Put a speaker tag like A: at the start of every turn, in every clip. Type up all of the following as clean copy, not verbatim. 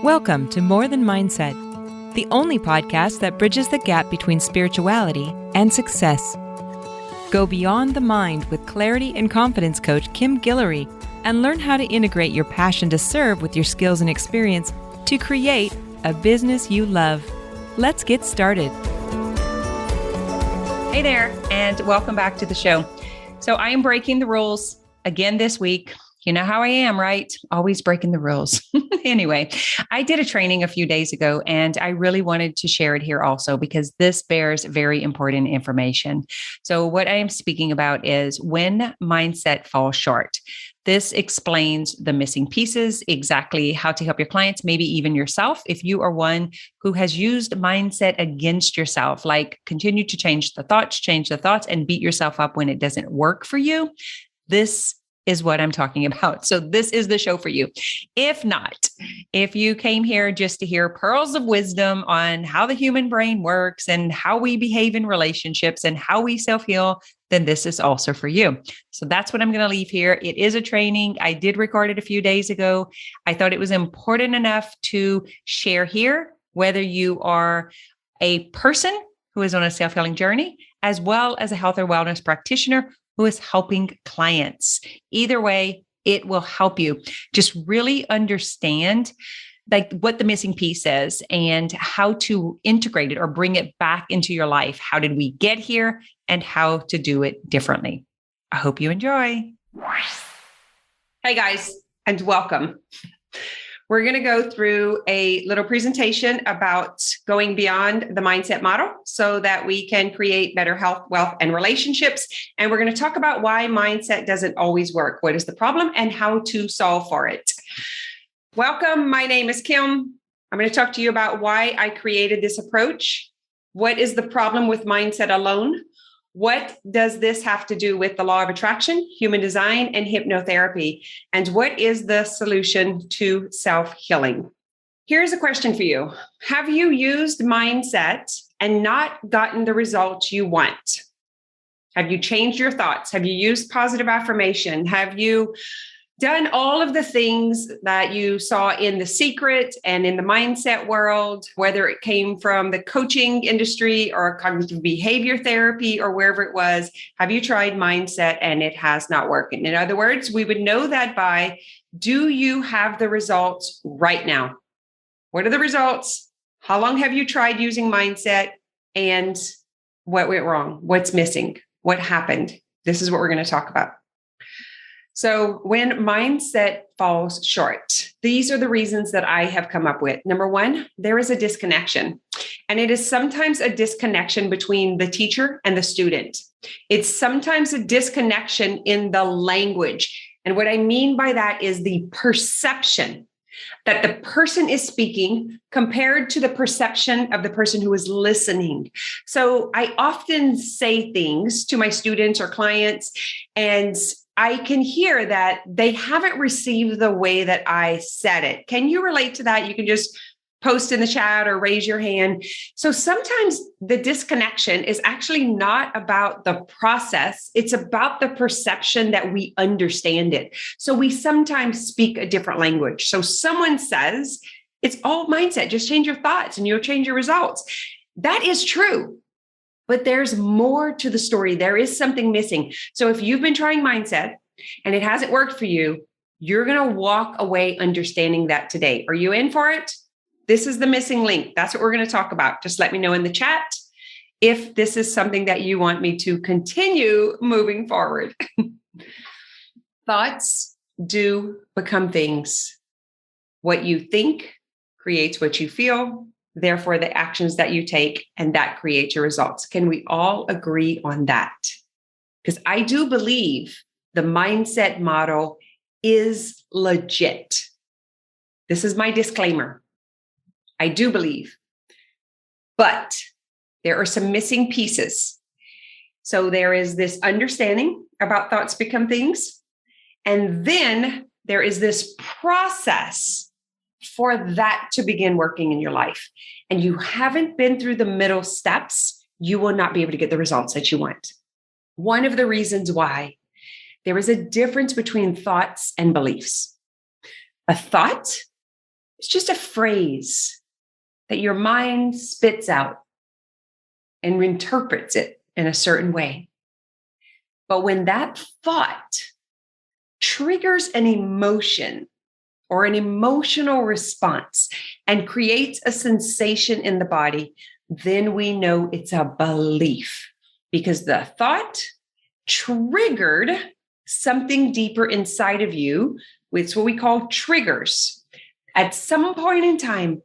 A: Welcome to More Than Mindset, the only podcast that bridges the gap between spirituality and success. Go beyond the mind with clarity and confidence coach Kim Guillory and learn how to integrate your passion to serve with your skills and experience to create a business you love. Let's get started.
B: Hey there, and welcome back to the show. So I am breaking the rules again this week. You know how I am, right? Always breaking the rules. Anyway, I did a training a few days ago, and I really wanted to share it here also because this bears very important information. So what I am speaking about is when mindset falls short. This explains the missing pieces, exactly how to help your clients, maybe even yourself. If you are one who has used mindset against yourself, like continue to change the thoughts, and beat yourself up when it doesn't work for you, this is what I'm talking about. So this is the show for you. If not, if you came here just to hear pearls of wisdom on how the human brain works and how we behave in relationships and how we self-heal, then this is also for you. So that's what I'm going to leave here. It is a training. I did record it a few days ago. I thought it was important enough to share here, whether you are a person who is on a self-healing journey, as well as a health or wellness practitioner who is helping clients. Either way, it will help you just really understand like what the missing piece is and how to integrate it or bring it back into your life. How did we get here and how to do it differently? I hope you enjoy. Hey guys, and welcome. We're going to go through a little presentation about going beyond the mindset model so that we can create better health, wealth, and relationships. And we're going to talk about why mindset doesn't always work. What is the problem and how to solve for it? Welcome. My name is Kim. I'm going to talk to you about why I created this approach. What is the problem with mindset alone? What does this have to do with the law of attraction, human design, and hypnotherapy? And what is the solution to self-healing? Here's a question for you. Have you used mindset and not gotten the results you want? Have you changed your thoughts? Have you used positive affirmation? Have you done all of the things that you saw in The Secret and in the mindset world, whether it came from the coaching industry or cognitive behavior therapy or wherever it was? Have you tried mindset and it has not worked? In other words, we would know that by, do you have the results right now? What are the results? How long have you tried using mindset? And what went wrong? What's missing? What happened? This is what we're going to talk about. So when mindset falls short, these are the reasons that I have come up with. Number one, there is a disconnection. And it is sometimes a disconnection between the teacher and the student. It's sometimes a disconnection in the language. And what I mean by that is the perception that the person is speaking compared to the perception of the person who is listening. So I often say things to my students or clients, and I can hear that they haven't received the way that I said it. Can you relate to that? You can just post in the chat or raise your hand. So sometimes the disconnection is actually not about the process. It's about the perception that we understand it. So we sometimes speak a different language. So someone says, it's all mindset. Just change your thoughts and you'll change your results. That is true. But there's more to the story. There is something missing. So if you've been trying mindset and it hasn't worked for you, you're going to walk away understanding that today. Are you in for it? This is the missing link. That's what we're going to talk about. Just let me know in the chat if this is something that you want me to continue moving forward. Thoughts do become things. What you think creates what you feel. Therefore, the actions that you take, and that creates your results. Can we all agree on that? Because I do believe the mindset model is legit. This is my disclaimer. I do believe, but there are some missing pieces. So there is this understanding about thoughts become things. And then there is this process for that to begin working in your life. And you haven't been through the middle steps, you will not be able to get the results that you want. One of the reasons why there is a difference between thoughts and beliefs. A thought It's just a phrase that your mind spits out and interprets it in a certain way. But when that thought triggers an emotion or an emotional response and creates a sensation in the body, then we know it's a belief, because the thought triggered something deeper inside of you. It's what we call triggers. At some point in time,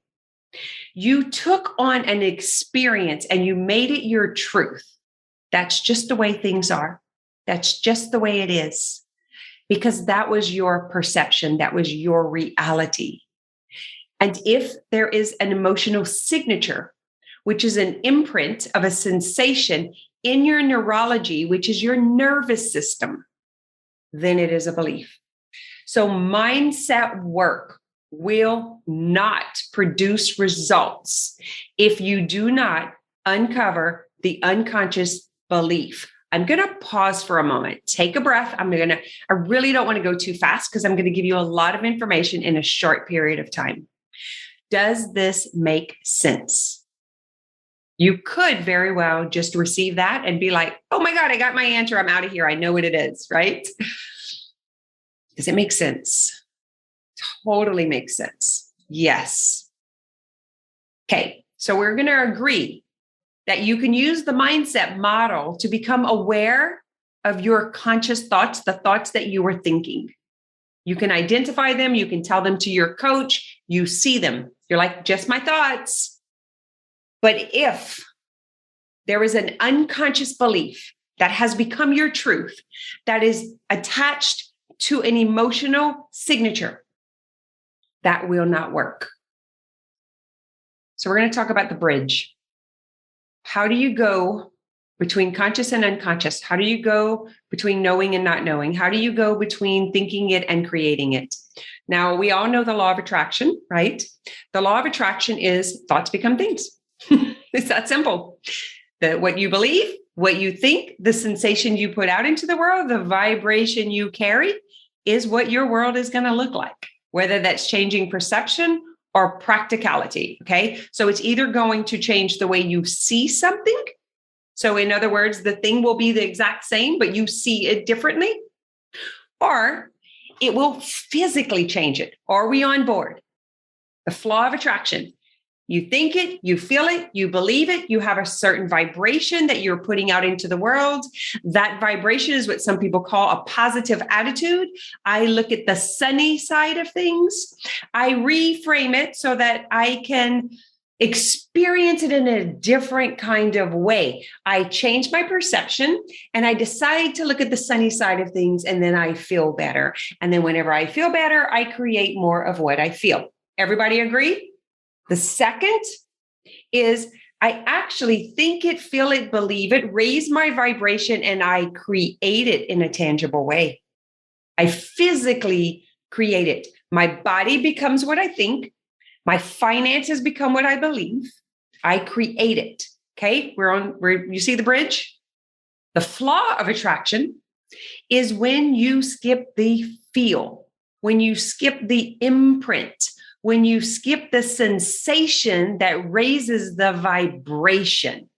B: you took on an experience and you made it your truth. That's just the way things are. That's just the way it is. Because that was your perception. That was your reality. And if there is an emotional signature, which is an imprint of a sensation in your neurology, which is your nervous system, then it is a belief. So mindset work will not produce results if you do not uncover the unconscious belief. I'm going to pause for a moment. Take a breath. I really don't want to go too fast because I'm going to give you a lot of information in a short period of time. Does this make sense? You could very well just receive that and be like, oh my God, I got my answer. I'm out of here. I know what it is, right? Does it make sense? Totally makes sense. Yes. Okay. So we're going to agree that you can use the mindset model to become aware of your conscious thoughts, the thoughts that you were thinking. You can identify them. You can tell them to your coach. You see them. You're like, just my thoughts. But if there is an unconscious belief that has become your truth, that is attached to an emotional signature, that will not work. So we're going to talk about the bridge. How do you go between conscious and unconscious? How do you go between knowing and not knowing? How do you go between thinking it and creating it? Now, we all know the law of attraction, right? The law of attraction is thoughts become things. It's that simple. What you believe, what you think, the sensation you put out into the world, the vibration you carry is what your world is going to look like, whether that's changing perception or practicality. Okay. So it's either going to change the way you see something. So in other words, the thing will be the exact same, but you see it differently, or it will physically change it. Are we on board? The law of attraction. You think it, you feel it, you believe it, you have a certain vibration that you're putting out into the world. That vibration is what some people call a positive attitude. I look at the sunny side of things. I reframe it so that I can experience it in a different kind of way. I change my perception and I decide to look at the sunny side of things, and then I feel better. And then whenever I feel better, I create more of what I feel. Everybody agree? The second is I actually think it, feel it, believe it, raise my vibration, and I create it in a tangible way. I physically create it. My body becomes what I think. My finances become what I believe. I create it. Okay, you see the bridge? The flaw of attraction is when you skip the feel, when you skip the imprint, when you skip the sensation that raises the vibration.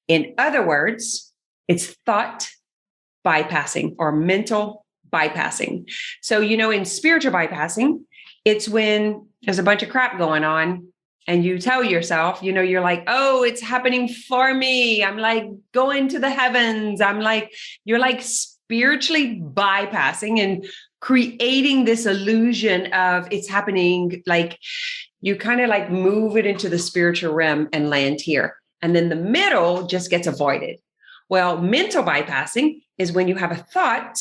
B: In other words, it's thought bypassing or mental bypassing. So, in spiritual bypassing, it's when there's a bunch of crap going on and you tell yourself, you're like, oh, it's happening for me. I'm like going to the heavens. You're like spiritually bypassing and creating this illusion of it's happening. Like you kind of like move it into the spiritual realm and land here. And then the middle just gets avoided. Well, mental bypassing is when you have a thought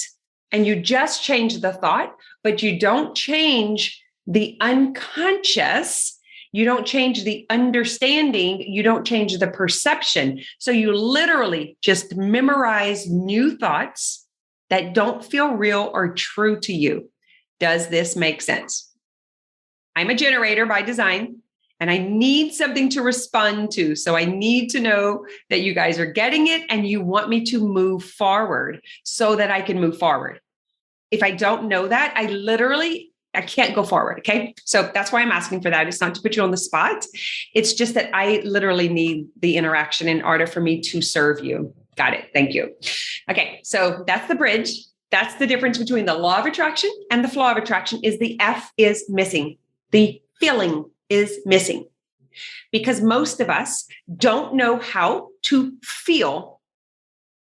B: and you just change the thought, but you don't change the unconscious. You don't change the understanding. You don't change the perception. So you literally just memorize new thoughts that don't feel real or true to you. Does this make sense? I'm a generator by design, and I need something to respond to. So I need to know that you guys are getting it and you want me to move forward so that I can move forward. If I don't know that, I literally I can't go forward. Okay. So that's why I'm asking for that. It's not to put you on the spot. It's just that I literally need the interaction in order for me to serve you. Got it. Thank you. Okay. So that's the bridge. That's the difference between the law of attraction and the flaw of attraction is the F is missing. The feeling is missing because most of us don't know how to feel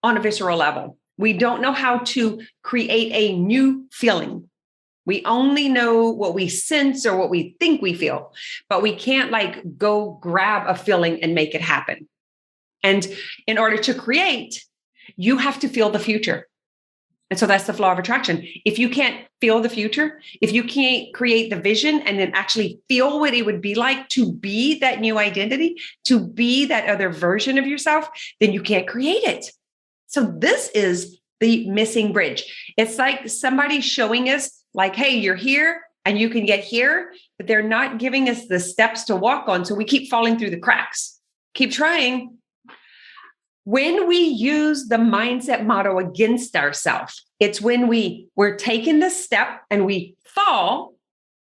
B: on a visceral level. We don't know how to create a new feeling. We only know what we sense or what we think we feel, but we can't like go grab a feeling and make it happen. And in order to create, you have to feel the future. And so that's the flaw of attraction. If you can't feel the future, if you can't create the vision and then actually feel what it would be like to be that new identity, to be that other version of yourself, then you can't create it. So this is the missing bridge. It's like somebody showing us like, hey, you're here and you can get here, but they're not giving us the steps to walk on. So we keep falling through the cracks. Keep trying. When we use the mindset motto against ourselves, it's when we're taking the step and we fall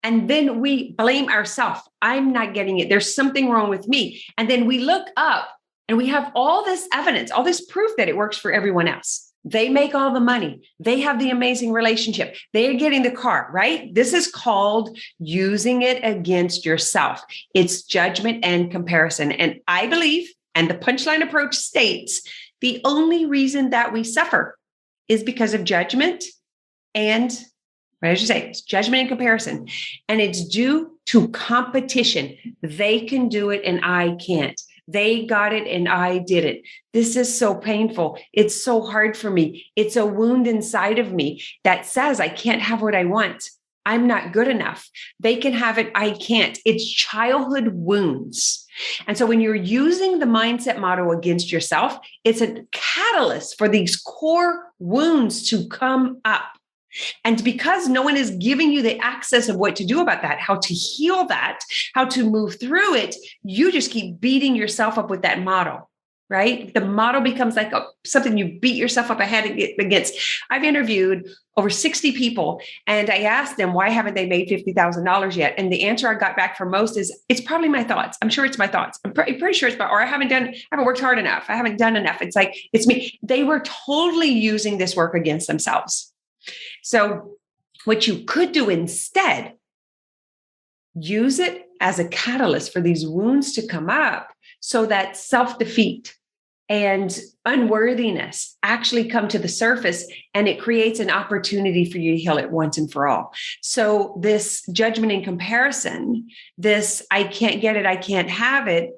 B: and then we blame ourselves. I'm not getting it. There's something wrong with me. And then we look up and we have all this evidence, all this proof that it works for everyone else. They make all the money. They have the amazing relationship. They're getting the car, right? This is called using it against yourself. It's judgment and comparison. And I believe, and the punchline approach states, the only reason that we suffer is because of judgment and, what did you say? It's judgment and comparison. And it's due to competition. They can do it and I can't. They got it and I didn't. This is so painful. It's so hard for me. It's a wound inside of me that says I can't have what I want. I'm not good enough. They can have it. I can't. It's childhood wounds. And so when you're using the mindset motto against yourself, it's a catalyst for these core wounds to come up. And because no one is giving you the access of what to do about that, how to heal that, how to move through it, you just keep beating yourself up with that model, right? The model becomes like something you beat yourself up ahead against. I've interviewed over 60 people and I asked them, why haven't they made $50,000 yet? And the answer I got back from most is, it's probably my thoughts. I'm sure it's my thoughts. I'm pretty sure it's or I haven't worked hard enough. I haven't done enough. It's like, it's me. They were totally using this work against themselves. So what you could do instead, use it as a catalyst for these wounds to come up so that self-defeat and unworthiness actually come to the surface and it creates an opportunity for you to heal it once and for all. So this judgment and comparison, this I can't get it, I can't have it,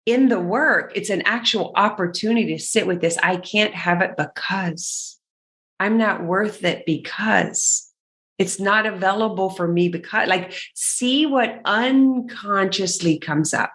B: in the work, it's an actual opportunity to sit with this. I can't have it because I'm not worth it, because it's not available for me, because like, see what unconsciously comes up.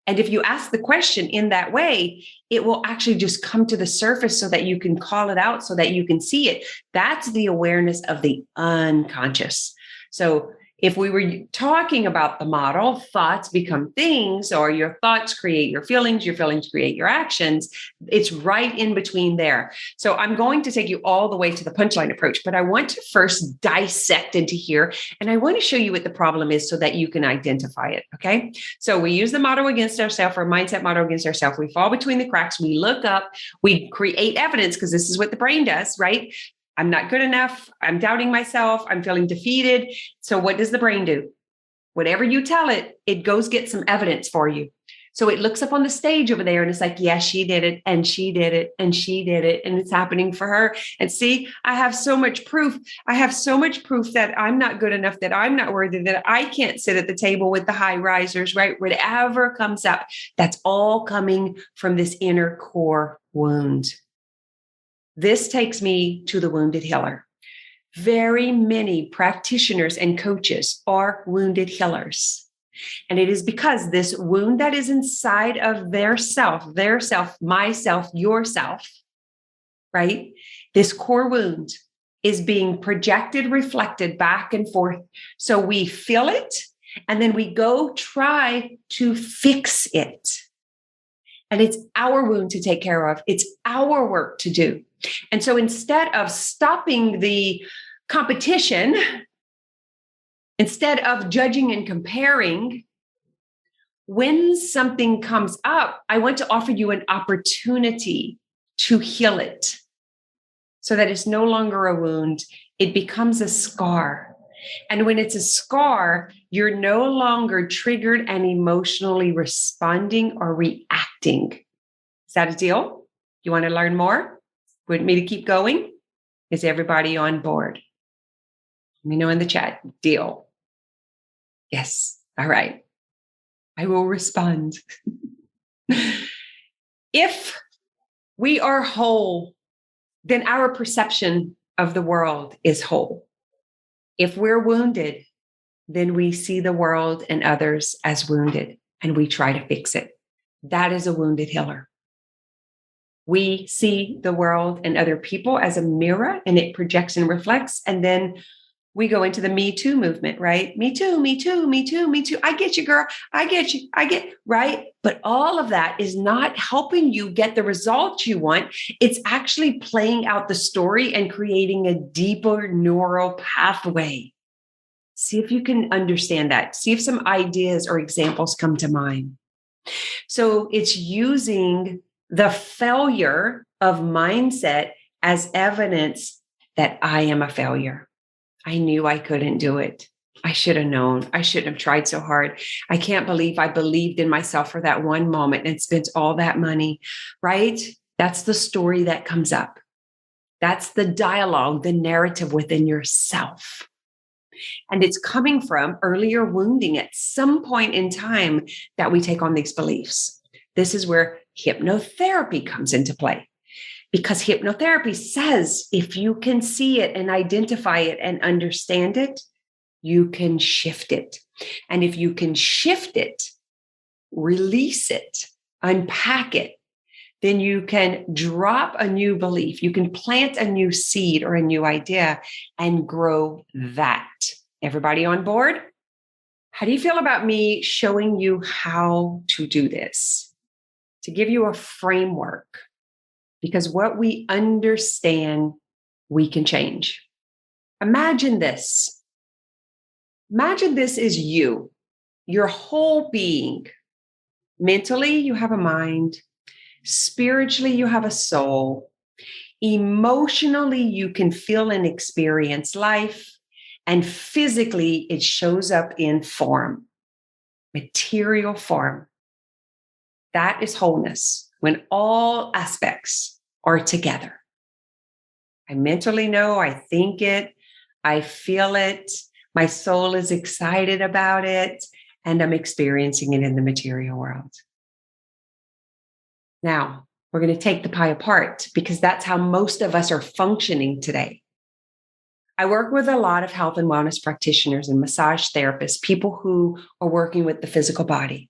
B: And if you ask the question in that way, it will actually just come to the surface so that you can call it out, so that you can see it. That's the awareness of the unconscious. So if we were talking about the model, thoughts become things, or your thoughts create your feelings create your actions. It's right in between there. So I'm going to take you all the way to the punchline approach, but I want to first dissect into here. And I want to show you what the problem is so that you can identify it. Okay. So we use the motto against ourselves, or mindset motto against ourselves. We fall between the cracks. We look up, we create evidence, because this is what the brain does, right? I'm not good enough. I'm doubting myself. I'm feeling defeated. So what does the brain do? Whatever you tell it, it goes get some evidence for you. So it looks up on the stage over there and it's like, yeah, she did it. And she did it. And she did it. And it's happening for her. And see, I have so much proof. I have so much proof that I'm not good enough, that I'm not worthy, that I can't sit at the table with the high risers, right? Whatever comes up, that's all coming from this inner core wound. This takes me to the wounded healer. Very many practitioners and coaches are wounded healers. And it is because this wound that is inside of their self, myself, yourself, right? This core wound is being projected, reflected back and forth. So we feel it, and then we go try to fix it. And it's our wound to take care of. It's our work to do. And so instead of stopping the competition
C: Instead of judging and comparing, when something comes up, I want to offer you an opportunity to heal it so that it's no longer a wound. It becomes a scar. And when it's a scar, you're no longer triggered and emotionally responding or reacting. Is that a deal? You want to learn more? Want me to keep going? Is everybody on board? Let me know in the chat. Deal. Yes. All right. I will respond. If we are whole, then our perception of the world is whole. If we're wounded, then we see the world and others as wounded, and we try to fix it. That is a wounded healer. We see the world and other people as a mirror, and it projects and reflects, and then we go into the Me Too movement, right? Me too, me too, me too, me too. I get you, girl. I get you. Right? But all of that is not helping you get the results you want. It's actually playing out the story and creating a deeper neural pathway. See if you can understand that. See if some ideas or examples come to mind. So it's using the failure of mindset as evidence that I am a failure. I knew I couldn't do it. I should have known. I shouldn't have tried so hard. I can't believe I believed in myself for that one moment and spent all that money, right? That's the story that comes up. That's the dialogue, the narrative within yourself. And it's coming from earlier wounding at some point in time that we take on these beliefs. This is where hypnotherapy comes into play. Because hypnotherapy says if you can see it and identify it and understand it, you can shift it. And if you can shift it, release it, unpack it, then you can drop a new belief. You can plant a new seed or a new idea and grow that. Everybody on board? How do you feel about me showing you how to do this? To give you a framework. Because what we understand, we can change. Imagine this. Imagine this is you, your whole being. Mentally, you have a mind. Spiritually, you have a soul. Emotionally, you can feel and experience life. And physically, it shows up in form, material form. That is wholeness. When all aspects are together. I mentally know, I think it, I feel it, my soul is excited about it, and I'm experiencing it in the material world. Now, we're going to take the pie apart because that's how most of us are functioning today. I work with a lot of health and wellness practitioners and massage therapists, people who are working with the physical body.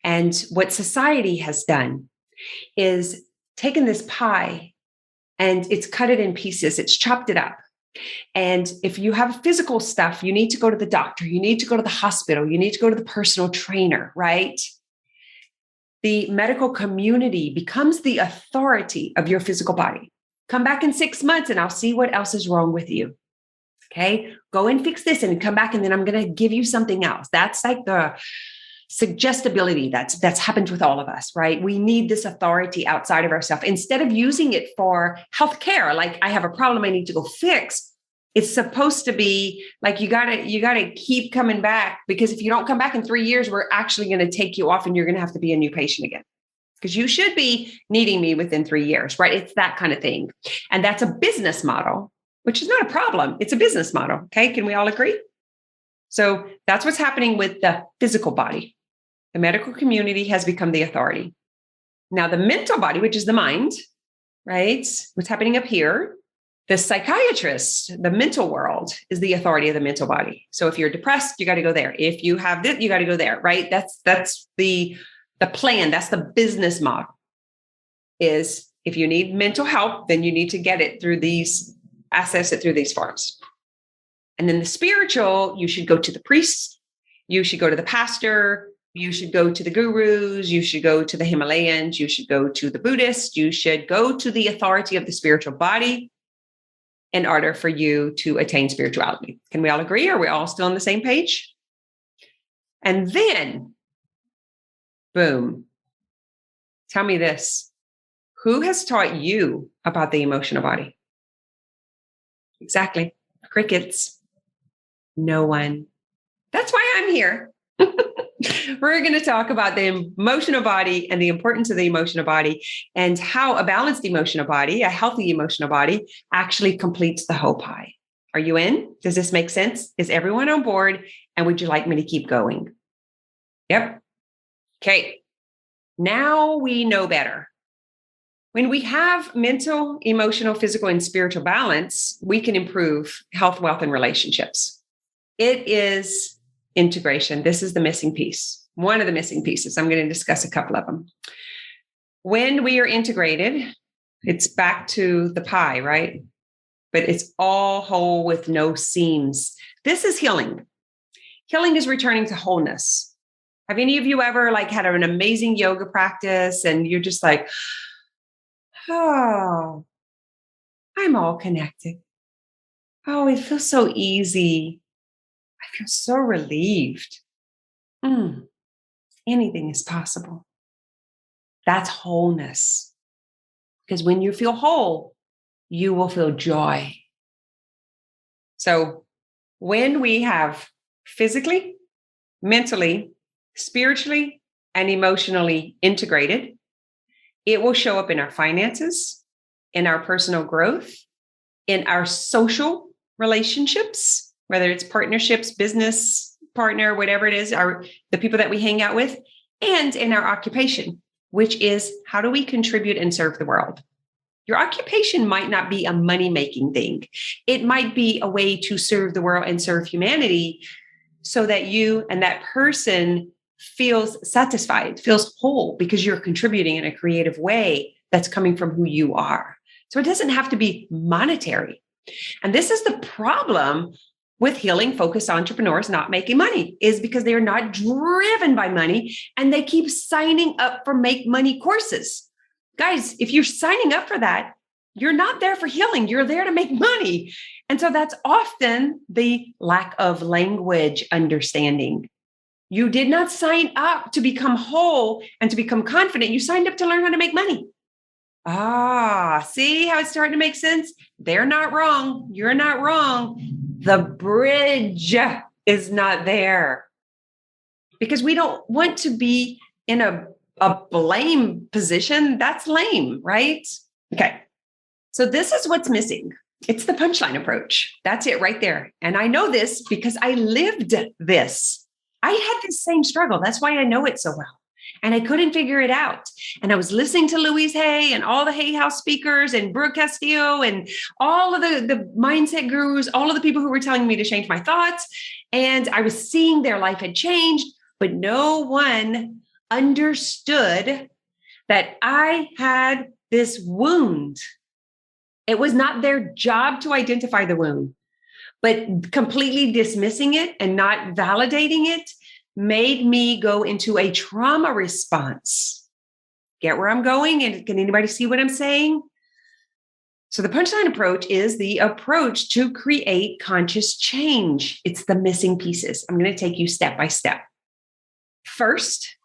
C: And what society has done is taken this pie and it's cut it in pieces. It's chopped it up. And if you have physical stuff, you need to go to the doctor. You need to go to the hospital. You need to go to the personal trainer, right? The medical community becomes the authority of your physical body. Come back in 6 months and I'll see what else is wrong with you. Okay, go and fix this and come back and then I'm going to give you something else. That's like the suggestibility that's happened with all of us, right? We need this authority outside of ourselves. Instead of using it for healthcare, like I have a problem I need to go fix, it's supposed to be like you gotta keep coming back, because if you don't come back in 3 years, we're actually going to take you off and you're going to have to be a new patient again. Because you should be needing me within 3 years, right? It's that kind of thing. And that's a business model, which is not a problem. It's a business model. Okay. Can we all agree? So that's what's happening with the physical body. The medical community has become the authority. Now, the mental body, which is the mind, right? What's happening up here? The psychiatrist, the mental world, is the authority of the mental body. So if you're depressed, you got to go there. If you have this, you got to go there, right? That's the plan. That's the business model. Is if you need mental help, then you need to get it through these, access it through these forms. And then the spiritual, you should go to the priest, you should go to the pastor, you should go to the gurus, you should go to the Himalayans, you should go to the Buddhist, you should go to the authority of the spiritual body. in order for you to attain spirituality. Can we all agree? Are we all still on the same page? And then, boom, tell me this. Who has taught you about the emotional body? Exactly. Crickets. No one. That's why I'm here. We're going to talk about the emotional body and the importance of the emotional body and how a balanced emotional body, a healthy emotional body, actually completes the whole pie. Are you in? Does this make sense? Is everyone on board? And would you like me to keep going? Yep. Okay. Now we know better. When we have mental, emotional, physical, and spiritual balance, we can improve health, wealth, and relationships. It is integration. This is the missing piece. One of the missing pieces. I'm going to discuss a couple of them. When we are integrated, it's back to the pie, right? But it's all whole with no seams. This is healing. Healing is returning to wholeness. Have any of you ever had an amazing yoga practice and you're just like, oh, I'm all connected. Oh, it feels so easy. I feel so relieved. Anything is possible. That's wholeness. Because when you feel whole, you will feel joy. So when we have physically, mentally, spiritually, and emotionally integrated, it will show up in our finances, in our personal growth, in our social relationships, whether it's partnerships, business partner, whatever it is, the people that we hang out with, and in our occupation, which is how do we contribute and serve the world? Your occupation might not be a money-making thing. It might be a way to serve the world and serve humanity so that you and that person feels satisfied, feels whole because you're contributing in a creative way that's coming from who you are. So it doesn't have to be monetary. And this is the problem with healing focused entrepreneurs not making money, is because they're not driven by money and they keep signing up for make money courses. Guys, if you're signing up for that, you're not there for healing. You're there to make money. And so that's often the lack of language understanding. You did not sign up to become whole and to become confident. You signed up to learn how to make money. See how it's starting to make sense? They're not wrong. You're not wrong. The bridge is not there because we don't want to be in a blame position. That's lame, right? Okay. So this is what's missing. It's the punchline approach. That's it right there. And I know this because I lived this. I had this same struggle. That's why I know it so well. And I couldn't figure it out. And I was listening to Louise Hay and all the Hay House speakers and Brooke Castillo and all of the mindset gurus, all of the people who were telling me to change my thoughts. And I was seeing their life had changed, but no one understood that I had this wound. It was not their job to identify the wound, but completely dismissing it and not validating it made me go into a trauma response. Get where I'm going? And can anybody see what I'm saying? So the punchline approach is the approach to create conscious change. It's the missing pieces. I'm going to take you step by step. First,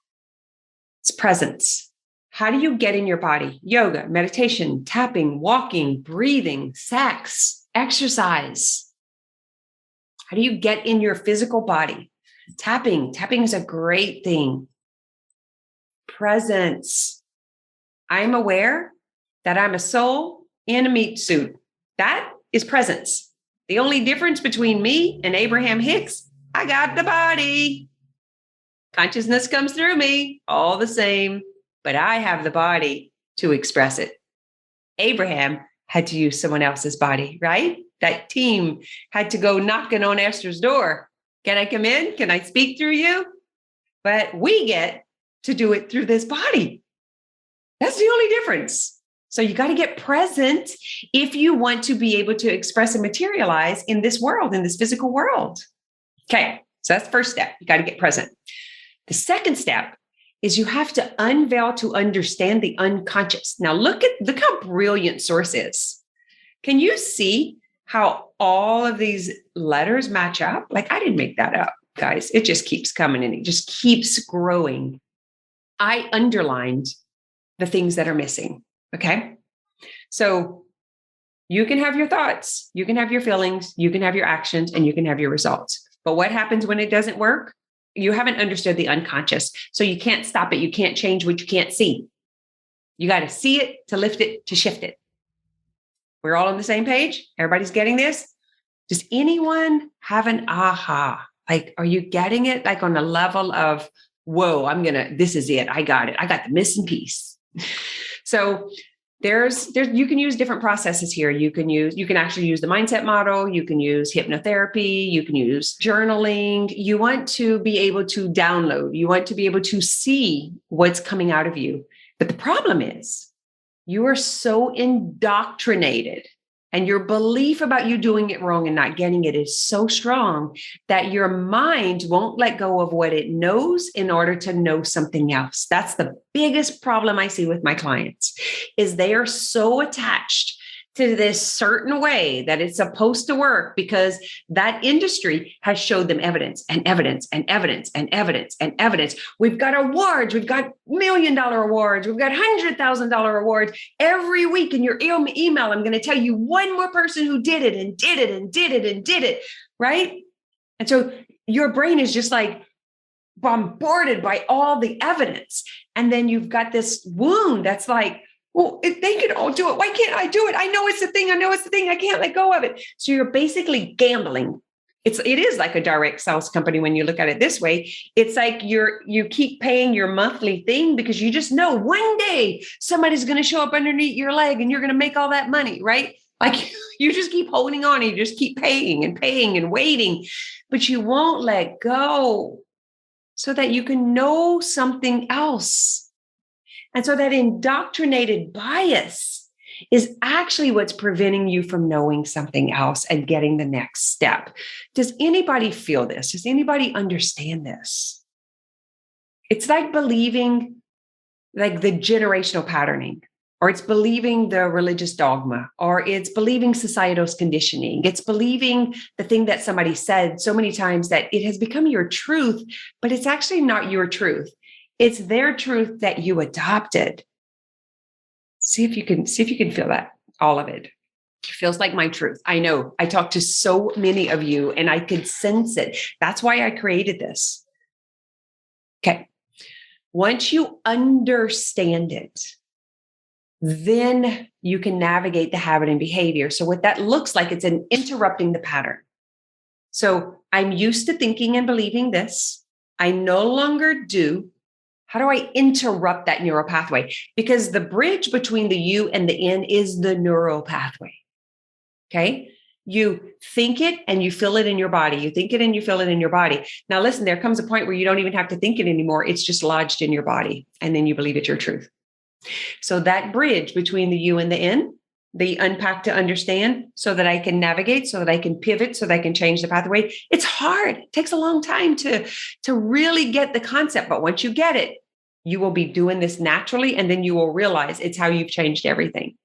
C: it's presence. How do you get in your body? Yoga, meditation, tapping, walking, breathing, sex, exercise. How do you get in your physical body? Tapping is a great thing. Presence. I'm aware that I'm a soul in a meat suit. That is presence. The only difference between me and Abraham Hicks, I got the body. Consciousness comes through me, all the same, but I have the body to express it. Abraham had to use someone else's body, right? That team had to go knocking on Esther's door. Can I come in? Can I speak through you? But we get to do it through this body. That's the only difference. So you got to get present if you want to be able to express and materialize in this world, in this physical world. Okay, so that's the first step. You got to get present. The second step is you have to unveil to understand the unconscious. Now look how brilliant Source is. Can you see how all of these letters match up? Like, I didn't make that up, guys. It just keeps coming and it just keeps growing. I underlined the things that are missing. Okay. So you can have your thoughts, you can have your feelings, you can have your actions, and you can have your results. But what happens when it doesn't work? You haven't understood the unconscious. So you can't stop it. You can't change what you can't see. You got to see it to lift it, to shift it. We're all on the same page. Everybody's getting this. Does anyone have an aha? Like, are you getting it? Like on the level of, whoa, this is it. I got it. I got the missing piece. So you can use different processes here. You can actually use the mindset model. You can use hypnotherapy. You can use journaling. You want to be able to download. You want to be able to see what's coming out of you. But the problem is you are so indoctrinated and your belief about you doing it wrong and not getting it is so strong that your mind won't let go of what it knows in order to know something else. That's the biggest problem I see with my clients is they are so attached to this certain way that it's supposed to work because that industry has showed them evidence and evidence and evidence and evidence and evidence. We've got awards. We've got $1 million awards. We've got $100,000 awards every week in your email. I'm going to tell you one more person who did it and did it and did it and did it. Right. And so your brain is just like bombarded by all the evidence. And then you've got this wound that's like, well, if they can all do it, why can't I do it? I know it's the thing. I can't let go of it. So you're basically gambling. It is like a direct sales company when you look at it this way. It's like you keep paying your monthly thing because you just know one day somebody's going to show up underneath your leg and you're going to make all that money, right? Like you just keep holding on and you just keep paying and waiting, but you won't let go so that you can know something else. And so that indoctrinated bias is actually what's preventing you from knowing something else and getting the next step. Does anybody feel this? Does anybody understand this? It's like believing like the generational patterning, or it's believing the religious dogma, or it's believing societal conditioning. It's believing the thing that somebody said so many times that it has become your truth, but it's actually not your truth. It's their truth that you adopted. See if you can feel that, all of it. It feels like my truth. I know I talk to so many of you and I could sense it. That's why I created this. Okay. Once you understand it, then you can navigate the habit and behavior. So what that looks like, it's an interrupting the pattern. So I'm used to thinking and believing this. I no longer do. How do I interrupt that neural pathway? Because the bridge between the you and the in is the neural pathway. Okay. You think it and you feel it in your body. You think it and you feel it in your body. Now, listen, there comes a point where you don't even have to think it anymore. It's just lodged in your body. And then you believe it's your truth. So that bridge between the you and the in, the unpack to understand so that I can navigate, so that I can pivot, so that I can change the pathway. It's hard. It takes a long time to really get the concept. But once you get it, you will be doing this naturally. And then you will realize it's how you've changed everything.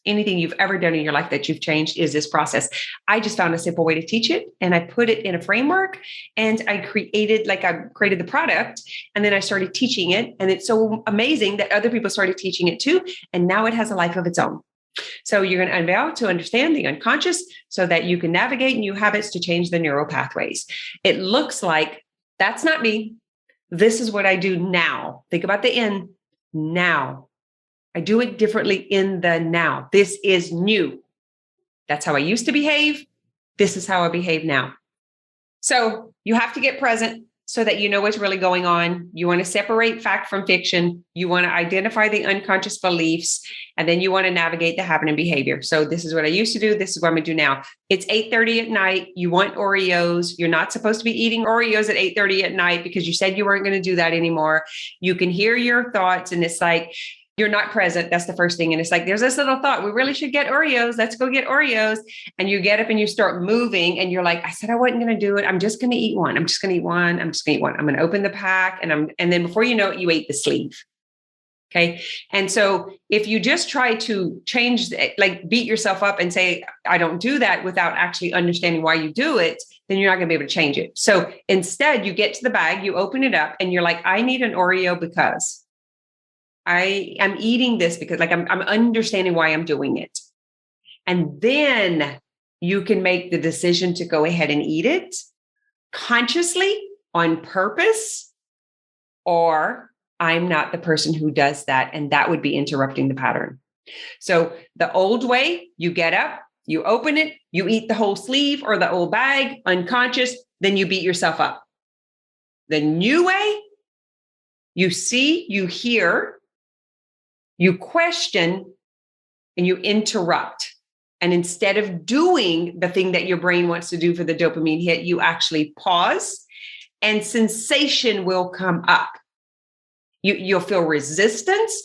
C: Anything you've ever done in your life that you've changed is this process. I just found a simple way to teach it. And I put it in a framework and I created the product and then I started teaching it. And it's so amazing that other people started teaching it too. And now it has a life of its own. So you're going to unveil to understand the unconscious so that you can navigate new habits to change the neural pathways. It looks like that's not me. This is what I do now. Think about the in now. I do it differently in the now. This is new. That's how I used to behave. This is how I behave now. So you have to get present so that you know what's really going on. You want to separate fact from fiction. You want to identify the unconscious beliefs, and then you want to navigate the habit and behavior. So this is what I used to do. This is what I'm going to do now. It's 8:30 at night. You want Oreos. You're not supposed to be eating Oreos at 8:30 at night because you said you weren't going to do that anymore. You can hear your thoughts, and it's like, you're not present. That's the first thing. And it's like, there's this little thought, we really should get Oreos. Let's go get Oreos. And you get up and you start moving and you're like, I said I wasn't going to do it. I'm just going to eat one. I'm just going to eat one. I'm just going to eat one. I'm going to open the pack. And then before you know it, you ate the sleeve. Okay. And so if you just try to change, like beat yourself up and say, I don't do that without actually understanding why you do it, then you're not going to be able to change it. So instead, you get to the bag, you open it up, and you're like, I need an Oreo because I am eating this because like I'm understanding why I'm doing it. And then you can make the decision to go ahead and eat it consciously on purpose, or I'm not the person who does that. And that would be interrupting the pattern. So the old way, you get up, you open it, you eat the whole sleeve or the whole bag, unconscious, then you beat yourself up. The new way, you see, you hear, you question, and you interrupt. And instead of doing the thing that your brain wants to do for the dopamine hit, you actually pause and sensation will come up. You'll feel resistance.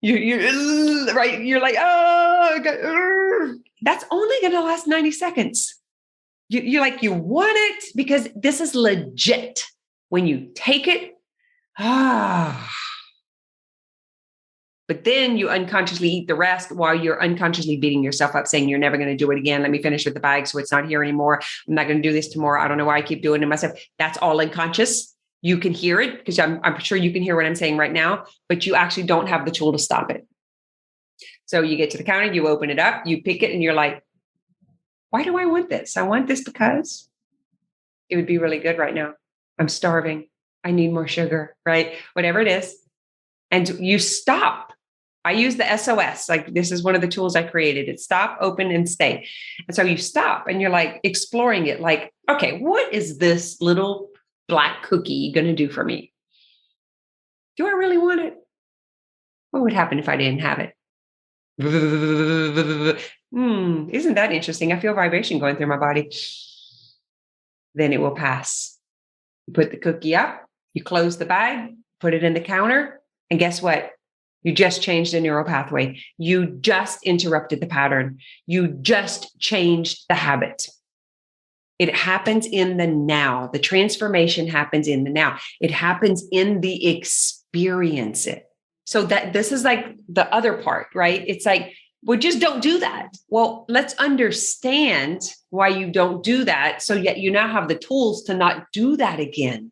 C: Right. You're like, oh, that's only going to last 90 seconds. You're like, you want it because this is legit. When you take it, but then you unconsciously eat the rest while you're unconsciously beating yourself up, saying you're never going to do it again. Let me finish with the bag so it's not here anymore. I'm not going to do this tomorrow. I don't know why I keep doing it myself. That's all unconscious. You can hear it because I'm sure you can hear what I'm saying right now, but you actually don't have the tool to stop it. So you get to the counter, you open it up, you pick it, and you're like, why do I want this? I want this because it would be really good right now. I'm starving. I need more sugar, right? Whatever it is. And you stop. I use the SOS. Like this is one of the tools I created. It's stop, open, and stay. And so you stop and you're like exploring it. Like, okay, what is this little black cookie going to do for me? Do I really want it? What would happen if I didn't have it? Isn't that interesting? I feel vibration going through my body. Then it will pass. You put the cookie up, you close the bag, put it in the counter, and guess what? You just changed a neural pathway. You just interrupted the pattern. You just changed the habit. It happens in the now. The transformation happens in the now. It happens in the experience it. So that this is like the other part, right? It's like, well, just don't do that. Well, let's understand why you don't do that so that you now have the tools to not do that again.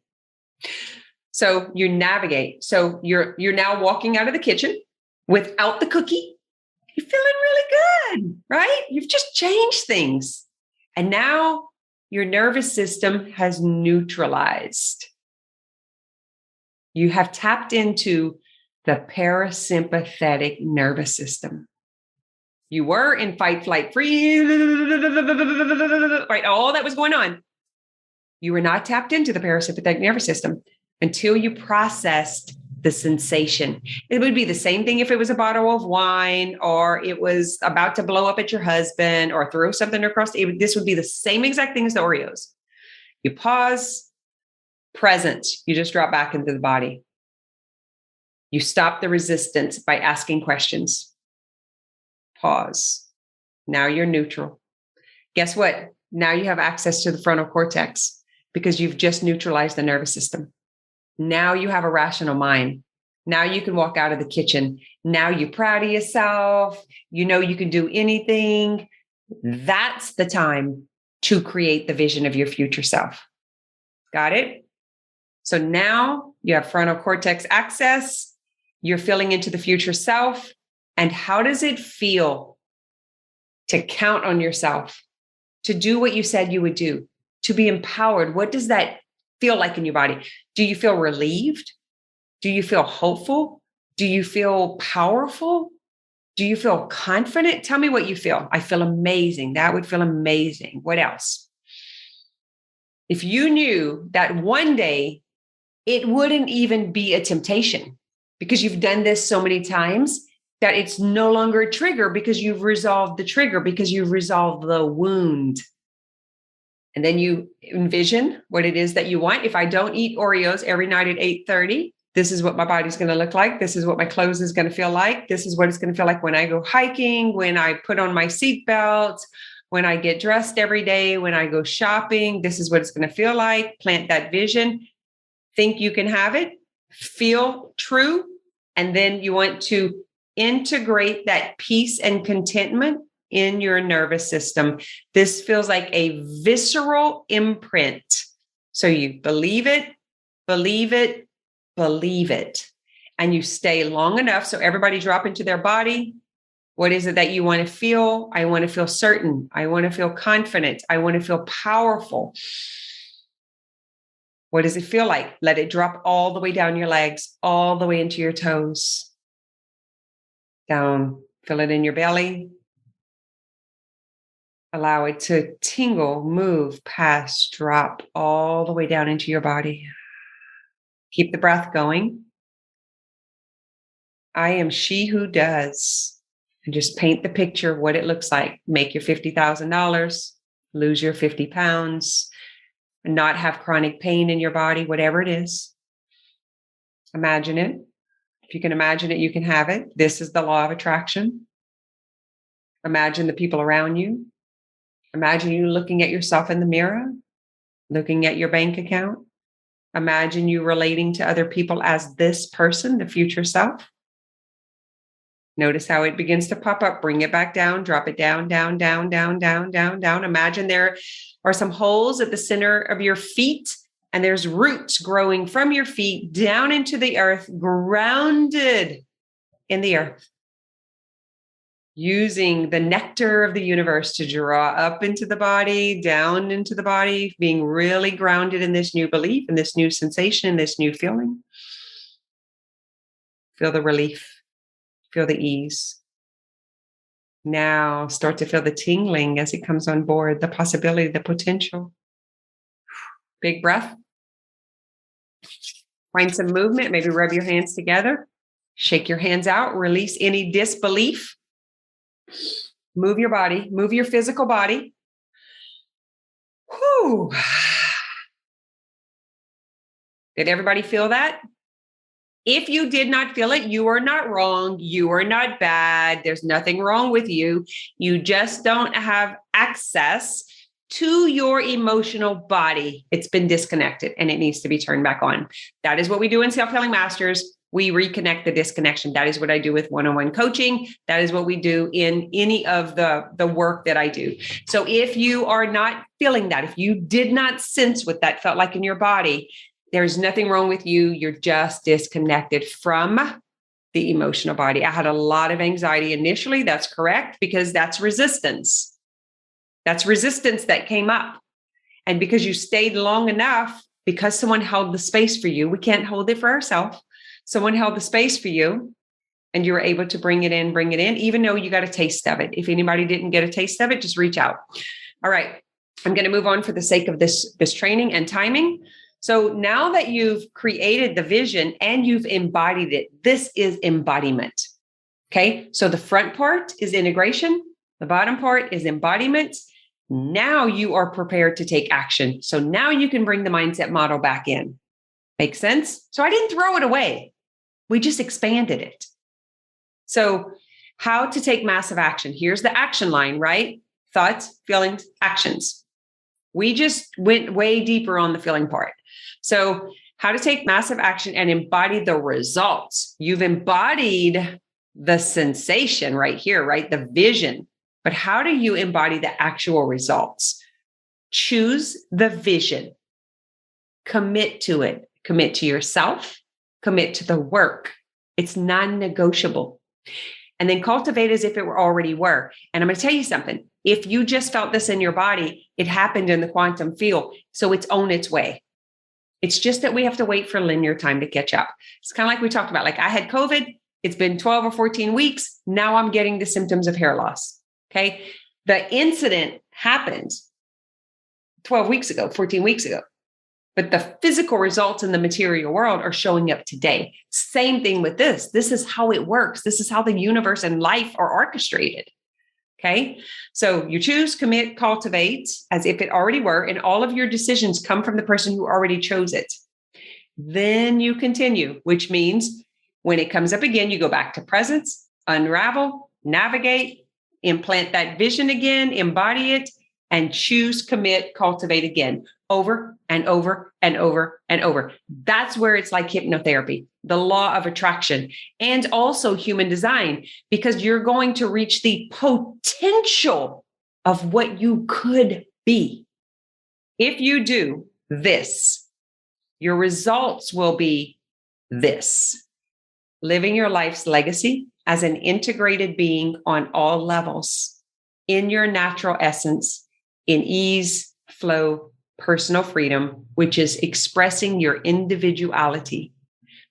C: So you navigate. So you're now walking out of the kitchen without the cookie. You're feeling really good, right? You've just changed things. And now your nervous system has neutralized. You have tapped into the parasympathetic nervous system. You were in fight, flight, freeze, right? All that was going on. You were not tapped into the parasympathetic nervous system until you processed the sensation. It would be the same thing if it was a bottle of wine or it was about to blow up at your husband or throw something across. This would be the same exact thing as the Oreos. You pause, present. You just drop back into the body. You stop the resistance by asking questions. Pause. Now you're neutral. Guess what? Now you have access to the frontal cortex because you've just neutralized the nervous system. Now you have a rational mind. Now you can walk out of the kitchen. Now you're proud of yourself. You know you can do anything. That's the time to create the vision of your future self. Got it? So now you have frontal cortex access. You're feeling into the future self. And how does it feel to count on yourself, to do what you said you would do, to be empowered? What does that feel like in your body? Do you feel relieved? Do you feel hopeful? Do you feel powerful? Do you feel confident? Tell me what you feel. I feel amazing. That would feel amazing. What else? If you knew that one day it wouldn't even be a temptation because you've done this so many times that it's no longer a trigger because you've resolved the trigger, because you've resolved the wound. And then you envision what it is that you want. If I don't eat Oreos every night at 8:30, this is what my body's going to look like. This is what my clothes is going to feel like. This is what it's going to feel like when I go hiking, when I put on my seatbelt, when I get dressed every day, when I go shopping. This is what it's going to feel like. Plant that vision. Think you can have it. Feel true. And then you want to integrate that peace and contentment in your nervous system. This feels like a visceral imprint. So you believe it, believe it, believe it. And you stay long enough. So everybody drop into their body. What is it that you want to feel? I want to feel certain. I want to feel confident. I want to feel powerful. What does it feel like? Let it drop all the way down your legs, all the way into your toes. Down. Feel it in your belly. Allow it to tingle, move, pass, drop all the way down into your body. Keep the breath going. I am she who does. And just paint the picture of what it looks like. Make your $50,000, lose your 50 pounds, not have chronic pain in your body, whatever it is. Imagine it. If you can imagine it, you can have it. This is the law of attraction. Imagine the people around you. Imagine you looking at yourself in the mirror, looking at your bank account. Imagine you relating to other people as this person, the future self. Notice how it begins to pop up. Bring it back down, drop it down, down, down, down, down, down, down. Imagine there are some holes at the center of your feet, and there's roots growing from your feet down into the earth, grounded in the earth, using the nectar of the universe to draw up into the body, down into the body, being really grounded in this new belief, in this new sensation, in this new feeling. Feel the relief. Feel the ease. Now start to feel the tingling as it comes on board, the possibility, the potential. Big breath. Find some movement. Maybe rub your hands together. Shake your hands out. Release any disbelief. Move your body. Move your physical body. Whew. Did everybody feel that? If you did not feel it, you are not wrong. You are not bad. There's nothing wrong with you. You just don't have access to your emotional body. It's been disconnected and it needs to be turned back on. That is what we do in Self-Healing Masters. We reconnect the disconnection. That is what I do with one-on-one coaching. That is what we do in any of the work that I do. So if you are not feeling that, if you did not sense what that felt like in your body, there's nothing wrong with you. You're just disconnected from the emotional body. I had a lot of anxiety initially. That's correct, because that's resistance. That's resistance that came up. And because you stayed long enough, because someone held the space for you, we can't hold it for ourselves. Someone held the space for you and you were able to bring it in, even though you got a taste of it. If anybody didn't get a taste of it, just reach out. All right. I'm going to move on for the sake of this training and timing. So now that you've created the vision and you've embodied it, this is embodiment. Okay. So the front part is integration. The bottom part is embodiment. Now you are prepared to take action. So now you can bring the mindset model back in. Make sense? So I didn't throw it away. We just expanded it. So how to take massive action. Here's the action line, right? Thoughts, feelings, actions. We just went way deeper on the feeling part. So how to take massive action and embody the results. You've embodied the sensation right here, right? The vision. But how do you embody the actual results? Choose the vision. Commit to it. Commit to yourself. Commit to the work. It's non-negotiable. And then cultivate as if it already were. And I'm going to tell you something. If you just felt this in your body, it happened in the quantum field. So it's on its way. It's just that we have to wait for linear time to catch up. It's kind of like we talked about, like I had COVID. It's been 12 or 14 weeks. Now I'm getting the symptoms of hair loss. Okay. The incident happened 12 weeks ago, 14 weeks ago, but the physical results in the material world are showing up today. Same thing with this. This is how it works. This is how the universe and life are orchestrated. Okay. So you choose, commit, cultivate as if it already were, and all of your decisions come from the person who already chose it. Then you continue, which means when it comes up again, you go back to presence, unravel, navigate, implant that vision again, embody it, and choose, commit, cultivate again, over and over and over and over. That's where it's like hypnotherapy, the law of attraction, and also human design, because you're going to reach the potential of what you could be. If you do this, your results will be this: living your life's legacy as an integrated being on all levels, in your natural essence, in ease, flow, personal freedom, which is expressing your individuality,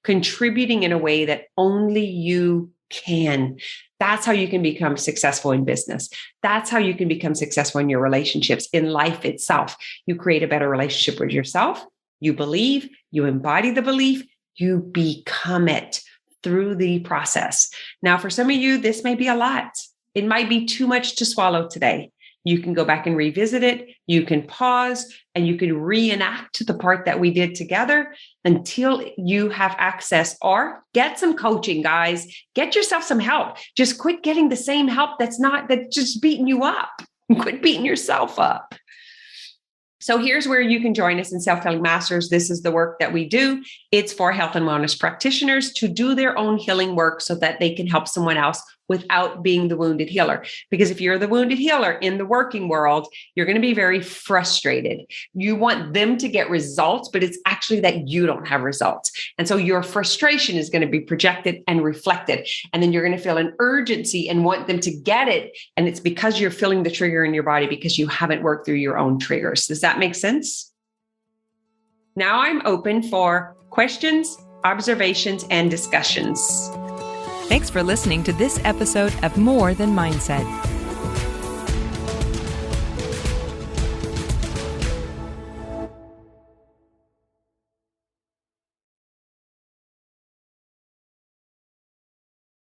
C: contributing in a way that only you can. That's how you can become successful in business. That's how you can become successful in your relationships, in life itself. You create a better relationship with yourself. You believe, you embody the belief, you become it through the process. Now, for some of you, this may be a lot. It might be too much to swallow today. You can go back and revisit it. You can pause and you can reenact the part that we did together until you have access, or get some coaching, guys. Get yourself some help. Just quit getting the same help that's just beating you up. Quit beating yourself up. So here's where you can join us in Self-Healing Masters. This is the work that we do. It's for health and wellness practitioners to do their own healing work so that they can help someone else without being the wounded healer. Because if you're the wounded healer in the working world, you're going to be very frustrated. You want them to get results, but it's actually that you don't have results. And so your frustration is going to be projected and reflected. And then you're going to feel an urgency and want them to get it. And it's because you're feeling the trigger in your body because you haven't worked through your own triggers. Does that make sense? Now I'm open for questions, observations, and discussions.
A: Thanks for listening to this episode of More Than Mindset.